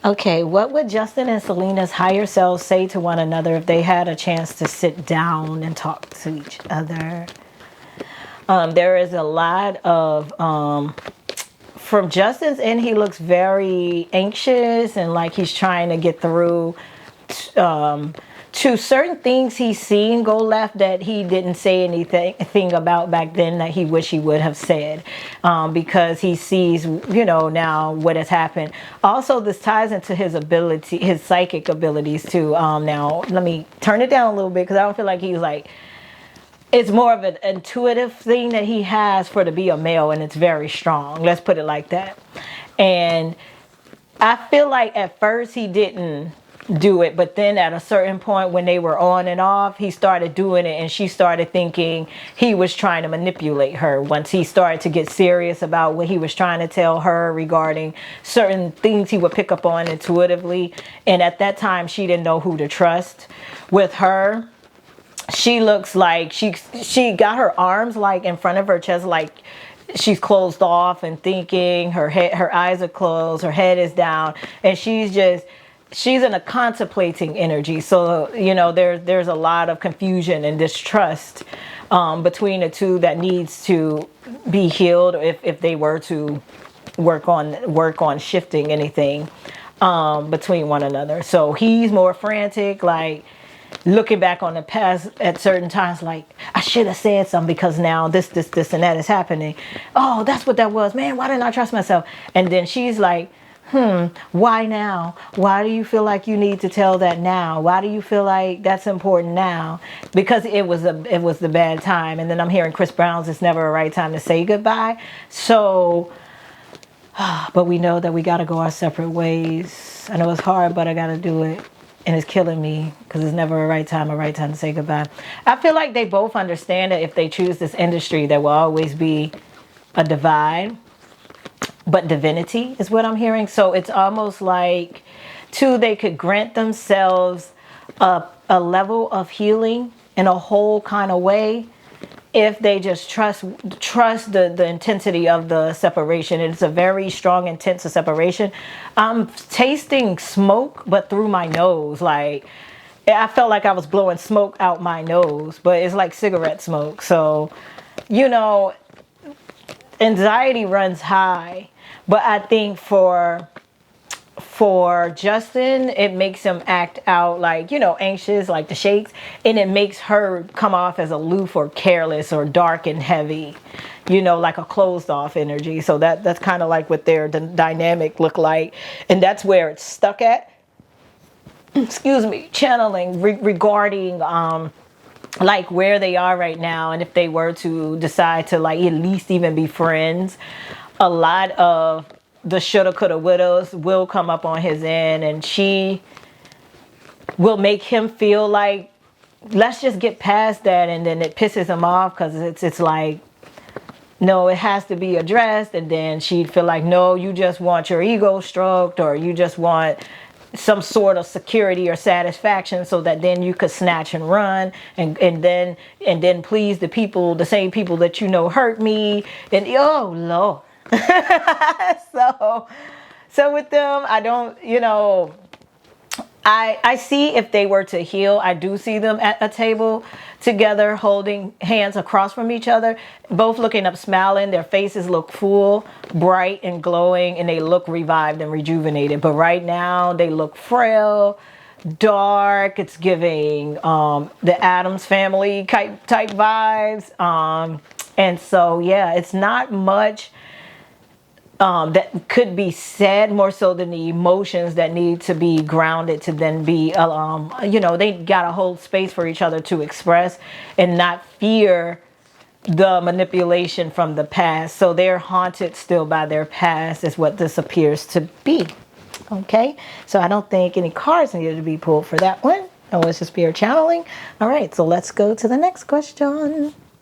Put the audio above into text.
Okay, what would Justin and Selena's higher selves say to one another if they had a chance to sit down and talk to each other? There is a lot of from Justin's end, he looks very anxious and like he's trying to get through to certain things he's seen go left that he didn't say anything about back then that he wish he would have said, because he sees, you know, now what has happened. Also, this ties into his ability, his psychic abilities too. Now let me turn it down a little bit because I don't feel like he's like, it's more of an intuitive thing that he has for to be a male, and it's very strong. Let's put it like that. And I feel like at first he didn't do it, but then at a certain point when they were on and off, he started doing it, and she started thinking he was trying to manipulate her once he started to get serious about what he was trying to tell her regarding certain things he would pick up on intuitively. And at that time, she didn't know who to trust. With her, she looks like she got her arms like in front of her chest, like she's closed off and thinking. Her head, her eyes are closed, her head is down, and she's in a contemplating energy. So, you know, there's a lot of confusion and distrust between the two that needs to be healed if they were to work on shifting anything between one another. So he's more frantic, like looking back on the past at certain times, like, I should have said something because now this and that is happening. Oh, that's what that was, man. Why didn't I trust myself? And then she's like, why now? Why do you feel like you need to tell that now? Why do you feel like that's important now? Because it was the bad time. And then I'm hearing Chris Brown's "It's Never a Right Time to Say Goodbye." So, but we know that we got to go our separate ways. I know it's hard, but I got to do it. And it's killing me because it's never a right time to say goodbye. I feel like they both understand that if they choose this industry, there will always be a divide. But divinity is what I'm hearing. So it's almost like, too, they could grant themselves a level of healing in a whole kind of way if they just trust the intensity of the separation. It's a very strong, intense separation. I'm tasting smoke, but through my nose. Like, I felt like I was blowing smoke out my nose, but it's like cigarette smoke. So, you know, anxiety runs high. But I think for Justin, it makes him act out like, you know, anxious, like the shakes, and it makes her come off as aloof or careless or dark and heavy, you know, like a closed off energy. So that's kind of like what their dynamic look like, and that's where it's stuck at. Excuse me, channeling regarding like where they are right now, and if they were to decide to like at least even be friends. A lot of the shoulda, coulda, wouldas will come up on his end, and she will make him feel like, let's just get past that, and then it pisses him off because it's like, no, it has to be addressed, and then she'd feel like, no, you just want your ego stroked, or you just want some sort of security or satisfaction so that then you could snatch and run and then please the same people that you know hurt me, and oh Lord. So with them, I don't, you know, I see if they were to heal, I do see them at a table together holding hands across from each other, both looking up, smiling. Their faces look full, bright and glowing, and they look revived and rejuvenated. But right now they look frail, dark. It's giving the Addams Family type vibes. And so, yeah, it's not much that could be said, more so than the emotions that need to be grounded to then be, you know, they got to hold space for each other to express and not fear the manipulation from the past. So they're haunted still by their past is what this appears to be. Okay, so I don't think any cards needed to be pulled for that one. It was just pure channeling. All right, so let's go to the next question.